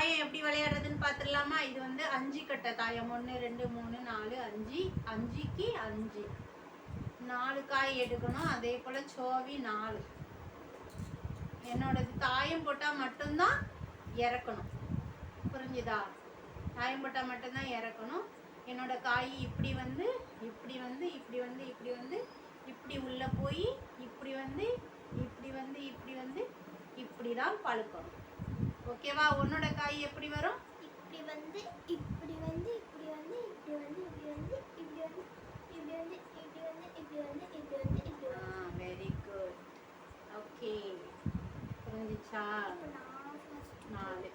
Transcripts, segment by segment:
தாயம் எப்படி விளையாடுறதுன்னு பார்த்துடலாமா? இது வந்து 5 கட்ட தாயம். 1 2 3 4 5, 5க்கு 5 4 காய் எடுக்கணும். அதே போல் சோவி 4. என்னோடது தாயம் போட்டால் மட்டும்தான் இறக்கணும். புரிஞ்சுதா? தாயம் போட்டால் மட்டும்தான் இறக்கணும். என்னோட காய் இப்படி வந்து இப்படி வந்து இப்படி வந்து இப்படி வந்து இப்படி உள்ளே போய் இப்படி வந்து இப்படி வந்து இப்படி வந்து இப்படி தான் பழுக்கணும். ஓகேவா? உன்னோட காய் எப்படி வரும்? இப்படி வந்து இப்படி வந்து இப்படி வந்து இப்படி வந்து இப்படி வந்து இப்படி வந்து இப்படி வந்து இப்படி வந்து இப்படி வந்து இப்படி வந்து இப்படி வந்து. Very good. ஓகே, புரிஞ்சுச்சா? 4.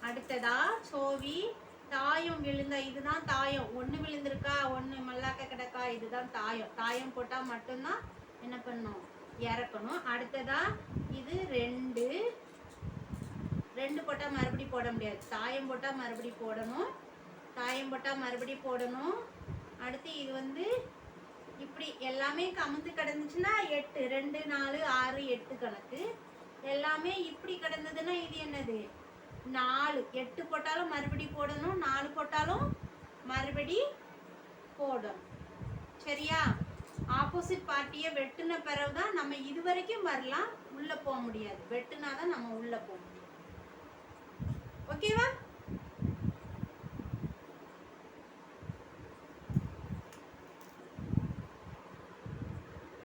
அடுத்ததா சோவி தாயம் விழுந்த, இதுதான் தாயம். 1 விழுந்திருக்கா, 1 மல்லாக்க கிடக்கா, இதுதான் தாயம். தாயம் போட்டால் மட்டும்தான் என்ன பண்ணும்? இறக்கணும். அடுத்ததா இது 2 போட்டால் மறுபடி போட முடியாது. தாயம் போட்டால் மறுபடி போடணும். தாயம் போட்டால் மறுபடி போடணும். அடுத்து இது வந்து இப்படி எல்லாமே கமுந்து கிடந்துச்சுன்னா 8 2 4 6 8 கணக்கு. எல்லாமே இப்படி கிடந்ததுன்னா இது என்னது? 4. 8 போட்டாலும் மறுபடி போடணும், 4 போட்டாலும் மறுபடி போடணும். சரியா? ஆப்போசிட் பார்ட்டியை வெட்டின பிறகுதான் நம்ம இது வரைக்கும் வரலாம், உள்ள போக முடியாது. வெட்டினாதான் நம்ம உள்ள போக முடியும். ஓகேவா?